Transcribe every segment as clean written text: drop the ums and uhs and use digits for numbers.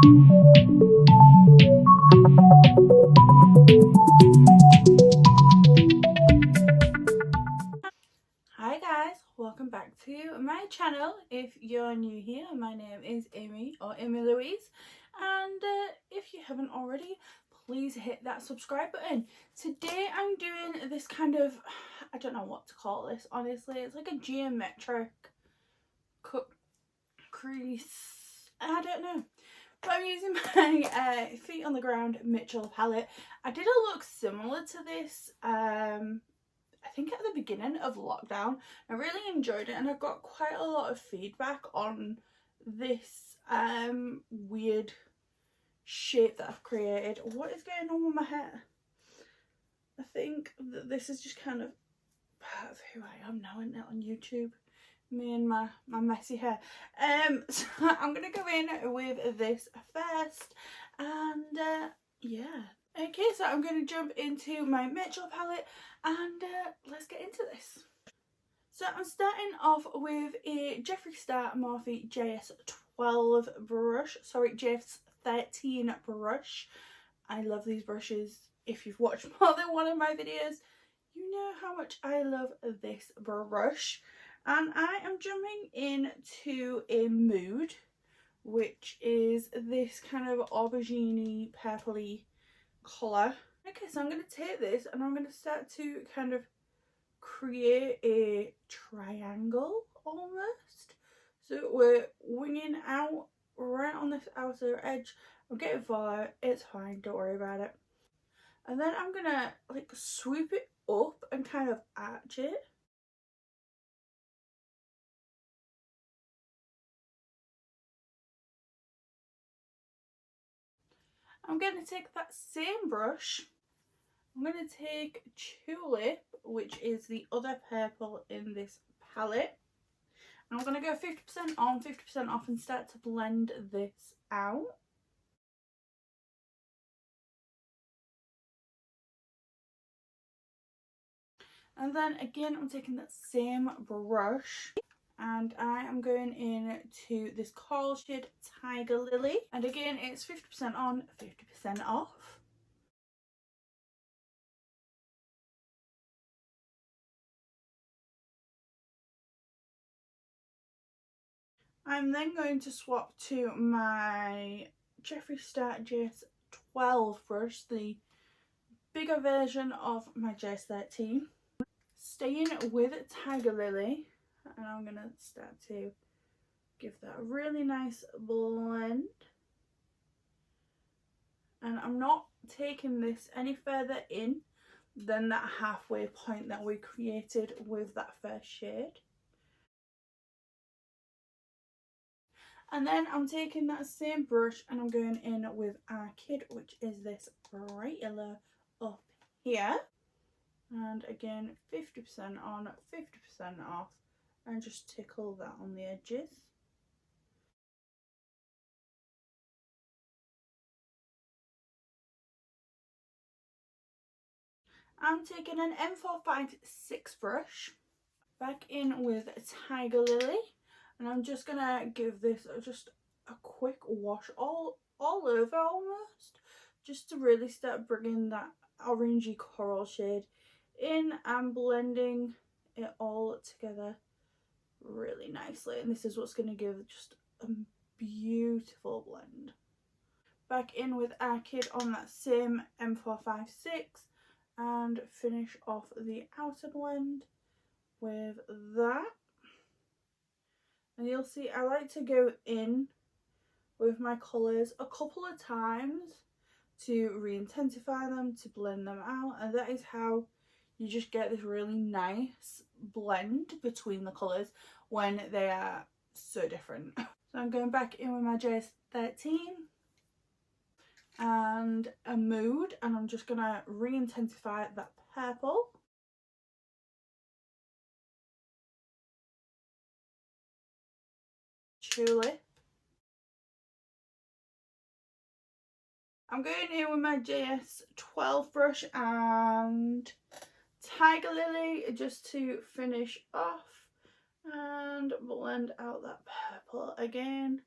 Hi guys, welcome back to my channel. If you're new here, my name is Amy or amylouise, and if you haven't already, please hit that subscribe button. Today I'm doing this kind of, I don't know what to call this honestly, it's like a geometric cut crease, I don't know. But I'm using my Feet on the Ground Mitchell palette. I did a look similar to this I think at the beginning of lockdown. I really enjoyed it and I got quite a lot of feedback on this weird shape that I've created. What is going on with my hair? I think that this is just kind of part of who I am now, isn't it, on YouTube? Me and my messy hair. So I'm gonna go in with this first, and yeah. Okay, so I'm going to jump into my Mitchell palette and let's get into this. So I'm starting off with a Jeffree Star Morphe JS12 brush, sorry, JS13 brush. I love these brushes. If you've watched more than one of my videos, you know how much I love this brush. And I am jumping into a mood, which is this kind of aubergine purpley colour. Okay, so I'm going to take this and I'm going to start to kind of create a triangle almost. So we're winging out right on this outer edge. I'm getting far, it's fine, don't worry about it. And then I'm going to like swoop it up and kind of arch it. I'm going to take that same brush, I'm going to take Tulip, which is the other purple in this palette. And I'm going to go 50% on, 50% off and start to blend this out. And then again, I'm taking that same brush and I am going into this coral shade Tiger Lily. And again, it's 50% on, 50% off. I'm then going to swap to my Jeffree Star JS12 brush, the bigger version of my JS13. Staying with Tiger Lily, and I'm going to start to give that a really nice blend. And I'm not taking this any further in than that halfway point that we created with that first shade. And then I'm taking that same brush and I'm going in with Orchid, which is this bright yellow up here. And again, 50% on, 50% off, and just tickle that on the edges. I'm taking an M456 brush, back in with Tiger Lily, and I'm just gonna give this just a quick wash all over almost, just to really start bringing that orangey coral shade in and blending it all together really nicely. And this is what's going to give just a beautiful blend. Back in with Orchid on that same M456 and finish off the outer blend with that. And you'll see I like to go in with my colours a couple of times to re-intensify them, to blend them out, and that is how you just get this really nice blend between the colours when they are so different. So I'm going back in with my JS13 and a mood, and I'm just going to re-intensify that purple. Tulip. I'm going in with my JS12 brush and Tiger Lily just to finish off and blend out that purple again.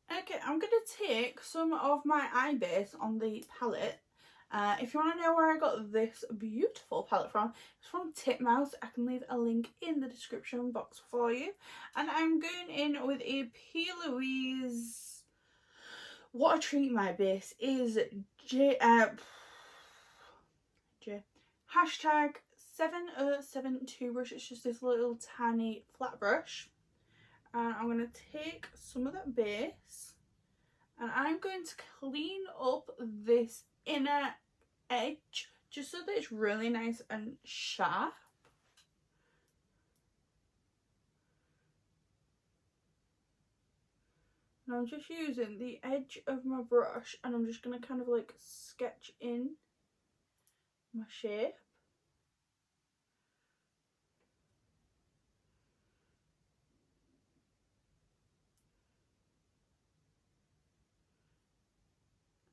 Okay, Okay, I'm going to take some of my eye base on the palette. If you want to know where I got this beautiful palette from, it's from Titmouse. I can leave a link in the description box for you. And I'm going in with a P. Louise. What a treat my base is. Hashtag 7072 brush. It's just this little tiny flat brush. And I'm going to take some of that base and I'm going to clean up this inner edge just so that it's really nice and sharp. And I'm just using the edge of my brush and I'm just going to kind of like sketch in my shape.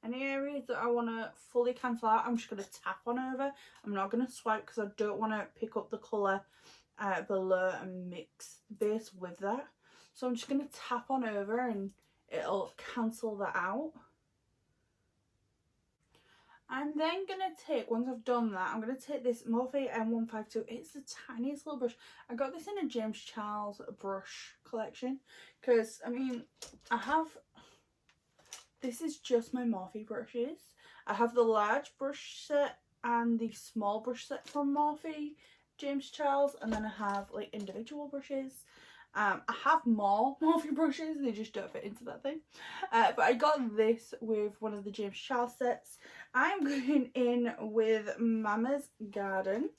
Any areas that I want to fully cancel out, I'm just going to tap on over. I'm not going to swipe because I don't want to pick up the colour below and mix the base with that. So I'm just going to tap on over and it'll cancel that out. I'm then going to take, once I've done that, I'm going to take this Morphe M152. It's the tiniest little brush. I got this in a James Charles brush collection because, I mean, this is just my Morphe brushes. I have the large brush set and the small brush set from Morphe James Charles, and then I have like individual brushes. I have more Morphe brushes, they just don't fit into that thing. But I got this with one of the James Charles sets. I'm going in with Mama's Garden,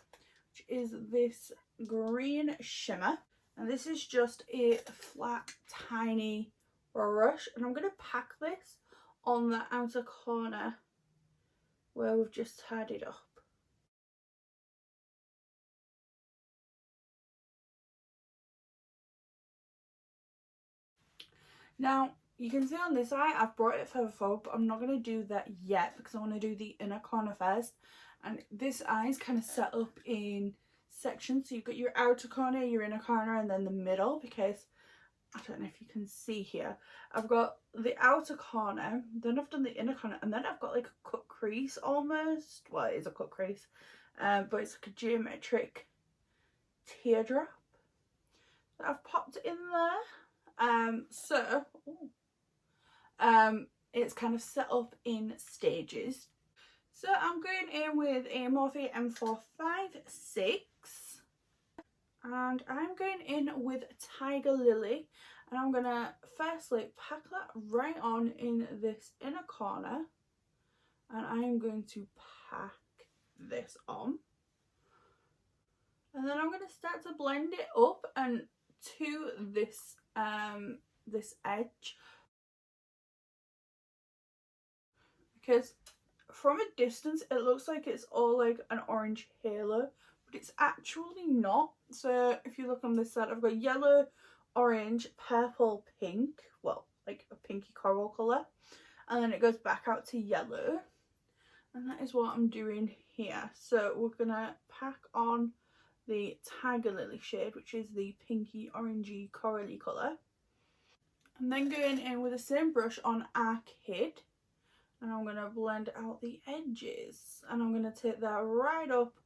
which is this green shimmer. And this is just a flat, tiny brush. And I'm going to pack this on the outer corner where we've just tidied up. Now, you can see on this eye, I've brought it further forward, but I'm not going to do that yet because I want to do the inner corner first. And this eye is kind of set up in sections. So you've got your outer corner, your inner corner, and then the middle, because I don't know if you can see here. I've got the outer corner, then I've done the inner corner, and then I've got like a cut crease almost. Well, it is a cut crease, but it's like a geometric teardrop that I've popped in there. It's kind of set up in stages. So I'm going in with a Morphe M456 and I'm going in with Tiger Lily, and I'm going to firstly pack that right on in this inner corner, and I'm going to pack this on, and then I'm going to start to blend it up and to this this edge, because from a distance it looks like it's all like an orange halo, but it's actually not. So if you look on this side, I've got yellow, orange, purple, pink, well, like a pinky coral colour, and then it goes back out to yellow, and that is what I'm doing here. So we're gonna pack on the Tiger Lily shade, which is the pinky orangey corally colour, and then going in with the same brush on Arcade, and I'm going to blend out the edges, and I'm going to take that right up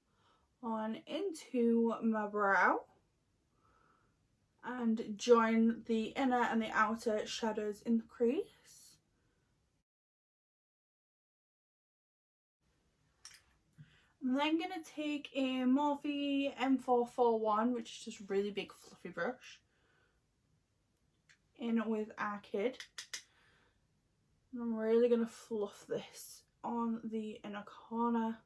on into my brow and join the inner and the outer shadows in the crease. I'm then going to take a Morphe M441, which is just a really big fluffy brush, in with Arcade. And I'm really going to fluff this on the inner corner.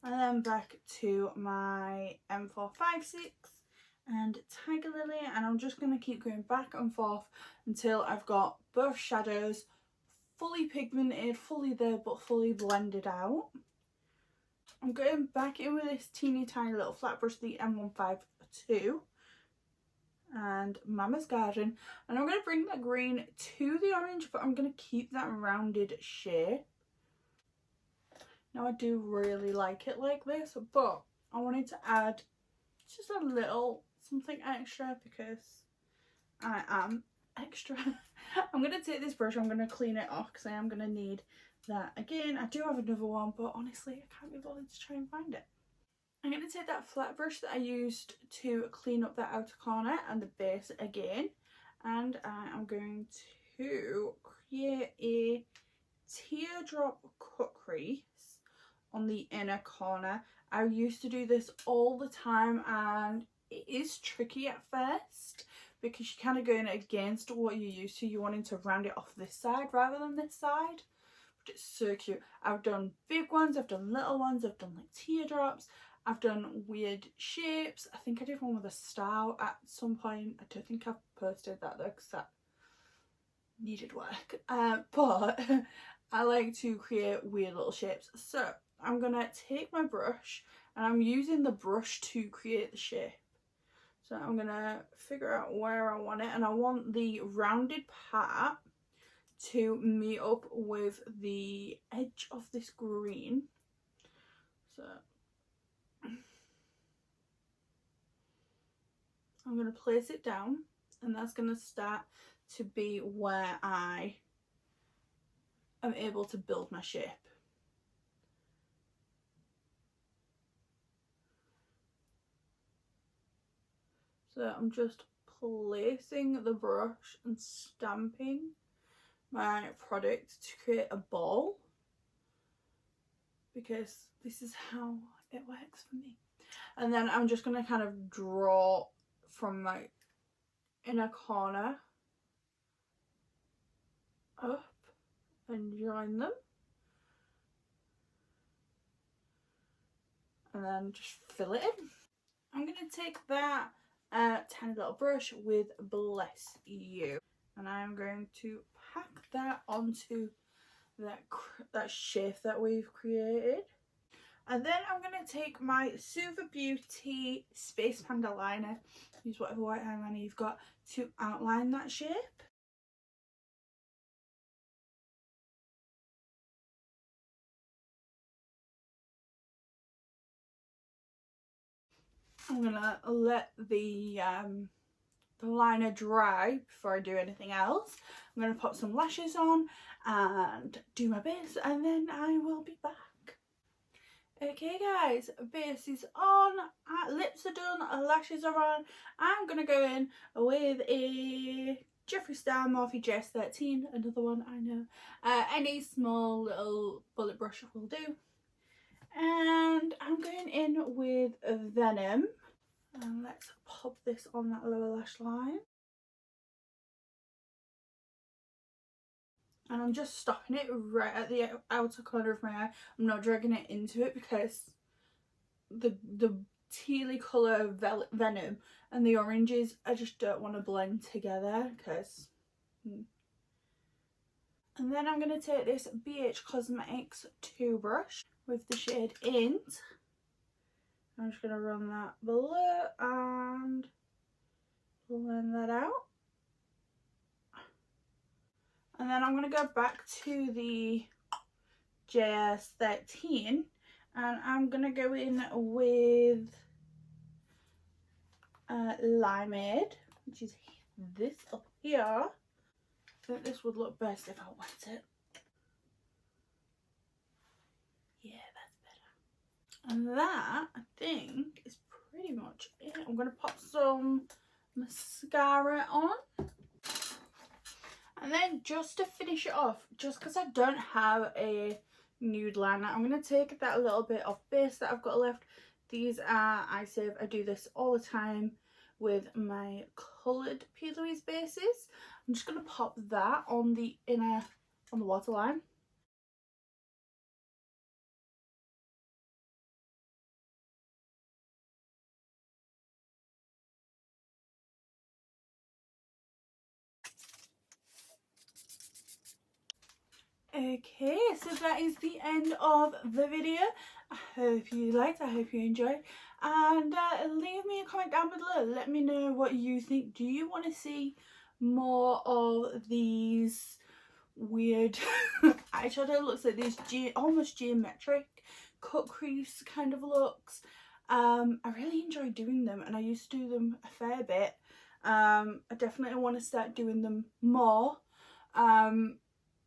And then back to my M456 and Tiger Lily, and I'm just going to keep going back and forth until I've got both shadows fully pigmented, fully there but fully blended out. I'm going back in with this teeny tiny little flat brush, the M152 and Mama's Garden, and I'm going to bring that green to the orange, but I'm going to keep that rounded shape. Now I do really like it like this, but I wanted to add just a little something extra because I am extra. I'm going to take this brush, I'm going to clean it off because I am going to need that again. I do have another one, but honestly I can't be bothered to try and find it. I'm going to take that flat brush that I used to clean up that outer corner and the base again, and I am going to create a teardrop cut crease on the inner corner. I used to do this all the time and it is tricky at first because you're kind of going against what you're used to. You're wanting to round it off this side rather than this side. But it's so cute. I've done big ones, I've done little ones, I've done like teardrops, I've done weird shapes. I think I did one with a star at some point. I don't think I've posted that though because that needed work. But I like to create weird little shapes. So I'm gonna take my brush and I'm using the brush to create the shape. So I'm gonna figure out where I want it, and I want the rounded part to meet up with the edge of this green. So I'm gonna place it down, and that's gonna start to be where I am able to build my shape. So I'm just placing the brush and stamping my product to create a ball, because this is how it works for me. And then I'm just going to kind of draw from my inner corner up and join them, and then just fill it in. I'm going to take that tiny little brush with Bless You, and I'm going to pack that onto that shape that we've created. And then I'm going to take my Super Beauty Space Panda liner, use whatever white eyeliner you've got, to outline that shape. I'm going to let the liner dry before I do anything else. I'm going to pop some lashes on and do my base, and then I will be back. Okay guys, base is on, lips are done, lashes are on. I'm going to go in with a Jeffree Star Morphe GS13, another one I know. Any small little bullet brush will do. And I'm going in with Venom. And let's pop this on that lower lash line. And I'm just stopping it right at the outer corner of my eye. I'm not dragging it into it because the tealy colour Venom and the oranges, I just don't want to blend together because... And then I'm going to take this BH Cosmetics 2 brush with the shade Int. I'm just going to run that below and blend that out. And then I'm going to go back to the JS13 and I'm going to go in with Limeade, which is this up here. I think this would look best if I wet it. Yeah, that's better. And that, I think, is pretty much it. I'm going to pop some mascara on. And then just to finish it off, just because I don't have a nude liner, I'm going to take that little bit of base that I've got left. These are iSave. I do this all the time with my coloured P. Louise bases. I'm just going to pop that on the inner, on the waterline. Okay, so that is the end of the video. I hope you liked, I hope you enjoyed, and leave me a comment down below. Let me know what you think. Do you want to see more of these weird eyeshadow looks, like these almost geometric cut crease kind of looks? I really enjoy doing them, and I used to do them a fair bit. I definitely want to start doing them more than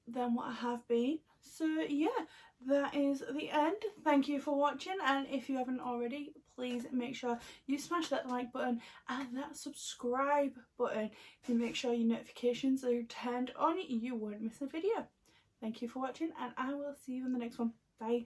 what I have been. So yeah, that is the end. Thank you for watching, and if you haven't already, please make sure you smash that like button and that subscribe button to make sure your notifications are turned on. You won't miss a video. Thank you for watching, and I will see you in the next one. Bye.